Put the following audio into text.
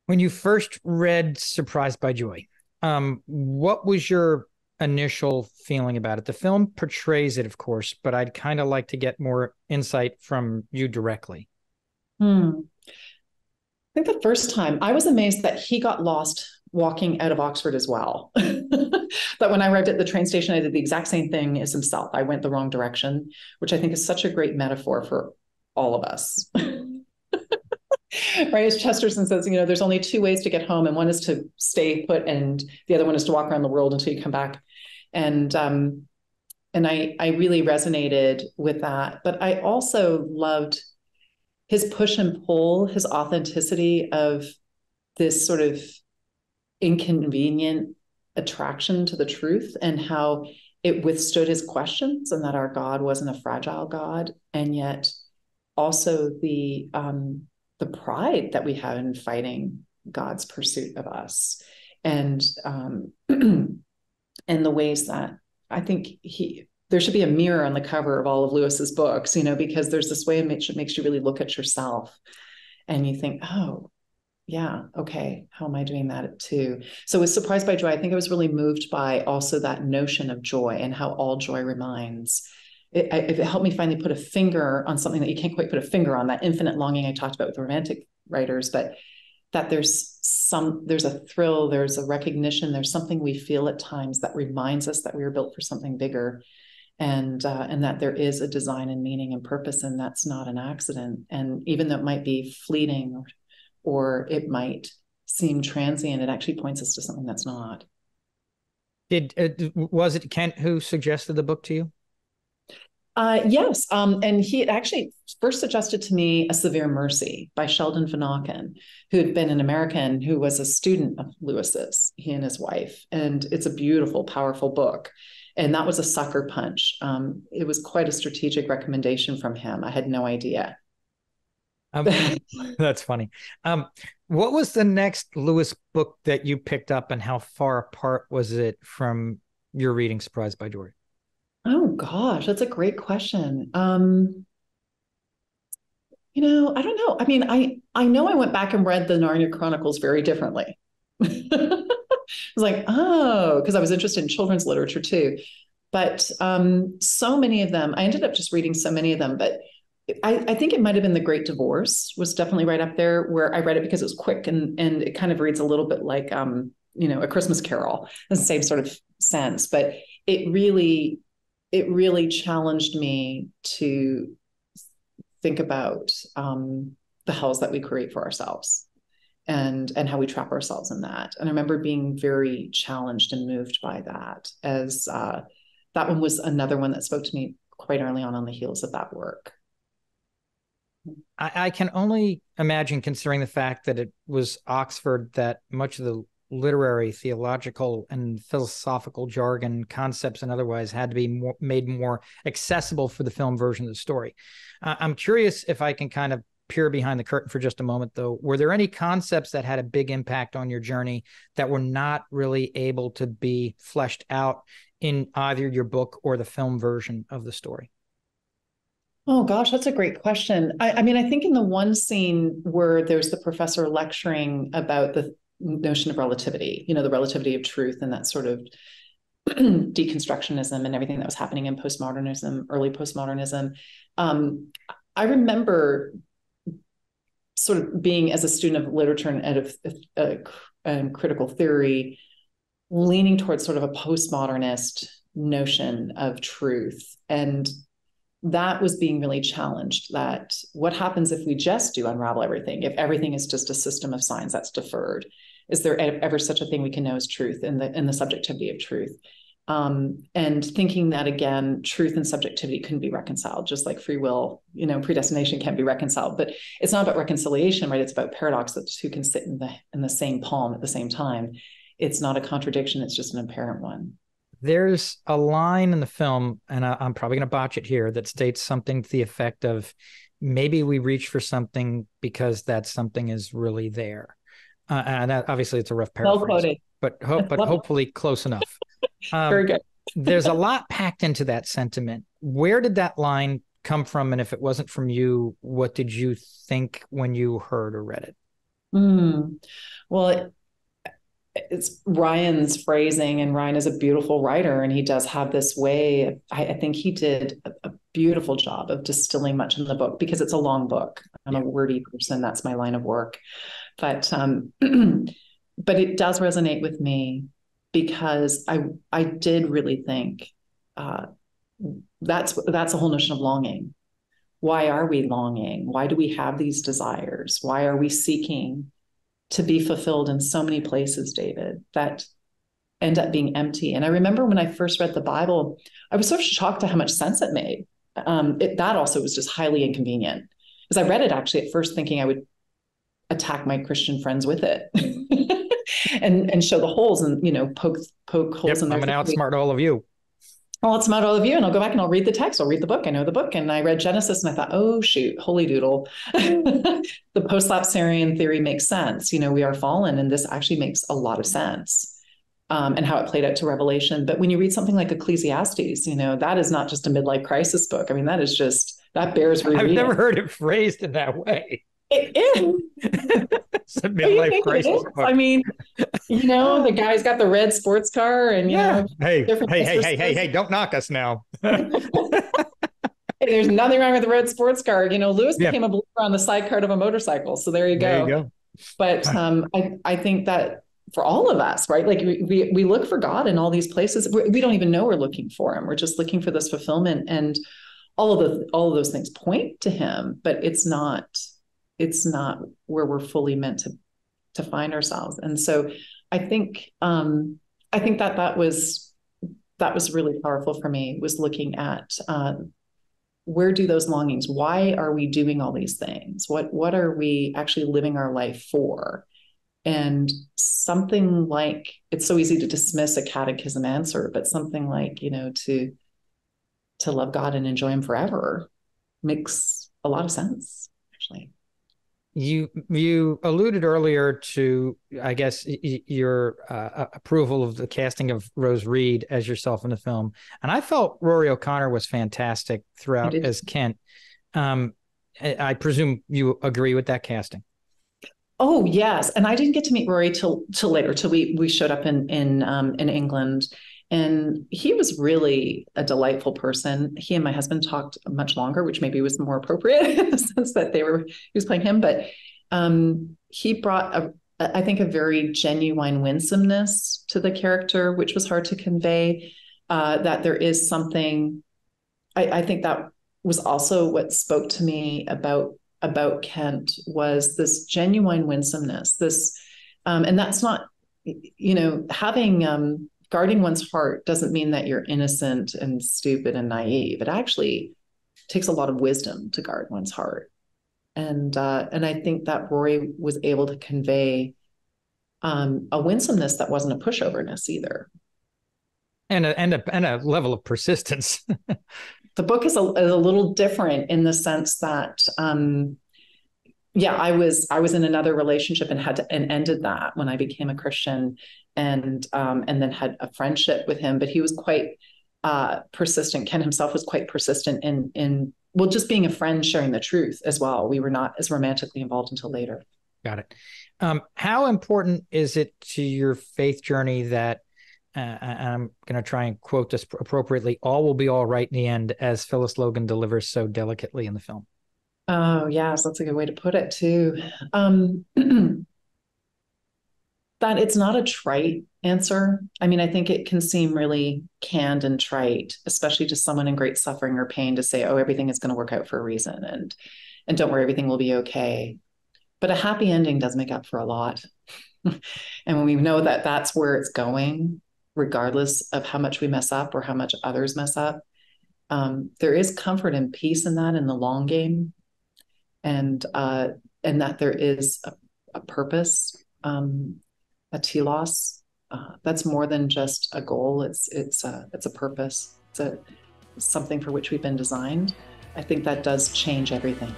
When you first read Surprised by Joy, what was your initial feeling about it? The film portrays it, of course, but I'd kind of like to get more insight from you directly. Hmm. I think the first time I was amazed that he got lost walking out of Oxford as well. That when I arrived at the train station, I did the exact same thing as himself. I went the wrong direction, which I think is such a great metaphor for all of us. Right? As Chesterton says, there's only two ways to get home, and one is to stay put, and the other one is to walk around the world until you come back. And I really resonated with that. But I also loved his push and pull, his authenticity of this sort of inconvenient attraction to the truth, and how it withstood his questions, and that our God wasn't a fragile God, and yet also the pride that we have in fighting God's pursuit of us, and and the ways that I think there should be a mirror on the cover of all of Lewis's books, because there's this way in which it makes you really look at yourself, and you think, oh, yeah, okay, how am I doing that too? So with Surprised by Joy, I think I was really moved by also that notion of joy and how all joy reminds. It helped me finally put a finger on something that you can't quite put a finger on, that infinite longing I talked about with romantic writers, but that there's a thrill, there's a recognition, there's something we feel at times that reminds us that we were built for something bigger, and that there is a design and meaning and purpose, and that's not an accident. And even though it might be fleeting, or it might seem transient, it actually points us to something that's not. Was it Kent who suggested the book to you? Yes, and he had actually first suggested to me A Severe Mercy by Sheldon Vanauken, who had been an American who was a student of Lewis's, he and his wife. And it's a beautiful, powerful book. And that was a sucker punch. It was quite a strategic recommendation from him. I had no idea. Um, that's funny. What was the next Lewis book that you picked up, and how far apart was it from your reading Surprised by Joy? Oh gosh, that's a great question. I don't know. I mean, I know I went back and read the Narnia Chronicles very differently. I was like, oh, because I was interested in children's literature too. But so many of them, I ended up just reading so many of them. But I think it might have been The Great Divorce was definitely right up there, where I read it because it was quick, and it kind of reads a little bit like A Christmas Carol, the same sort of sense. But it really challenged me to think about the hells that we create for ourselves, and how we trap ourselves in that. And I remember being very challenged and moved by that, as that one was another one that spoke to me quite early on the heels of that work. I can only imagine, considering the fact that it was Oxford, that much of the literary, theological, and philosophical jargon, concepts, and otherwise had to be made more accessible for the film version of the story. I'm curious if I can kind of peer behind the curtain for just a moment, though. Were there any concepts that had a big impact on your journey that were not really able to be fleshed out in either your book or the film version of the story? Oh gosh, that's a great question. I mean, I think in the one scene where there's the professor lecturing about the notion of relativity, the relativity of truth, and that sort of deconstructionism and everything that was happening in postmodernism, early postmodernism. I remember sort of being, as a student of literature and critical theory, leaning towards sort of a postmodernist notion of truth. And that was being really challenged, that what happens if we just do unravel everything, if everything is just a system of signs that's deferred? Is there ever such a thing we can know as truth, in the subjectivity of truth? And thinking that, again, truth and subjectivity couldn't be reconciled, just like free will, predestination can't be reconciled. But it's not about reconciliation, right? It's about paradox, that two can sit in the same palm at the same time. It's not a contradiction, it's just an apparent one. There's a line in the film, and I'm probably going to botch it here, that states something to the effect of, maybe we reach for something because that something is really there. And obviously it's a rough Well paraphrase, quoted. but hopefully close enough. Very good. There's a lot packed into that sentiment. Where did that line come from? And if it wasn't from you, what did you think when you heard or read it? Mm. Well, it's Ryan's phrasing, and Ryan is a beautiful writer, and he does have this way. I think he did a beautiful job of distilling much in the book, because it's a long book. I'm a wordy person. That's my line of work. But but it does resonate with me, because I did really think that's a whole notion of longing. Why are we longing? Why do we have these desires? Why are we seeking to be fulfilled in so many places, David, that end up being empty? And I remember when I first read the Bible, I was so shocked at how much sense it made. That also was just highly inconvenient, because I read it actually at first thinking I would attack my Christian friends with it and show the holes, and poke holes in their. I'm going to outsmart all of you. I'll outsmart all of you, and I'll go back and I'll read the text. I'll read the book. I know the book. And I read Genesis, and I thought, oh, shoot, holy doodle. The post-lapsarian theory makes sense. We are fallen, and this actually makes a lot of sense, and how it played out to Revelation. But when you read something like Ecclesiastes, that is not just a midlife crisis book. I mean, that bears rereading. I've never heard it phrased in that way. It is. It's a midlife crisis book. I mean, the guy's got the red sports car, and hey, don't knock us now. Hey, there's nothing wrong with the red sports car. Lewis became a believer on the sidecar of a motorcycle. So there you go. There you go. But I think that for all of us, right? Like we look for God in all these places. We don't even know we're looking for him. We're just looking for this fulfillment, and all of those things point to him, but it's not where we're fully meant to find ourselves. And so I think that was really powerful for me, was looking at where do those longings, why are we doing all these things? What are we actually living our life for? And something like, it's so easy to dismiss a catechism answer, but something like, to love God and enjoy him forever makes a lot of sense, actually. You alluded earlier to, I guess, your approval of the casting of Rose Reed as yourself in the film, and I felt Rory O'Connor was fantastic throughout as Kent. I presume you agree with that casting. Oh yes, and I didn't get to meet Rory till later, till we showed up in England. And he was really a delightful person. He and my husband talked much longer, which maybe was more appropriate in the sense that he was playing him. But he brought, I think, a very genuine winsomeness to the character, which was hard to convey. That there is something, I think that was also what spoke to me about Kent, was this genuine winsomeness. And that's not, having guarding one's heart doesn't mean that you're innocent and stupid and naive. It actually takes a lot of wisdom to guard one's heart. And I think that Rory was able to convey a winsomeness that wasn't a pushoverness either. And a level of persistence. The book is a little different in the sense that, I was in another relationship and ended that when I became a Christian, and then had a friendship with him. But he was quite persistent. Ken himself was quite persistent in just being a friend, sharing the truth as well. We were not as romantically involved until later. Got it. How important is it to your faith journey that, I'm going to try and quote this appropriately, all will be all right in the end, as Phyllis Logan delivers so delicately in the film? Oh, yes, that's a good way to put it too. That it's not a trite answer. I mean, I think it can seem really canned and trite, especially to someone in great suffering or pain, to say, oh, everything is going to work out for a reason, and don't worry, everything will be okay. But a happy ending does make up for a lot. And when we know that that's where it's going, regardless of how much we mess up or how much others mess up, there is comfort and peace in that, in the long game. And that there is a purpose, a telos, that's more than just a goal. It's a purpose. It's something for which we've been designed. I think that does change everything.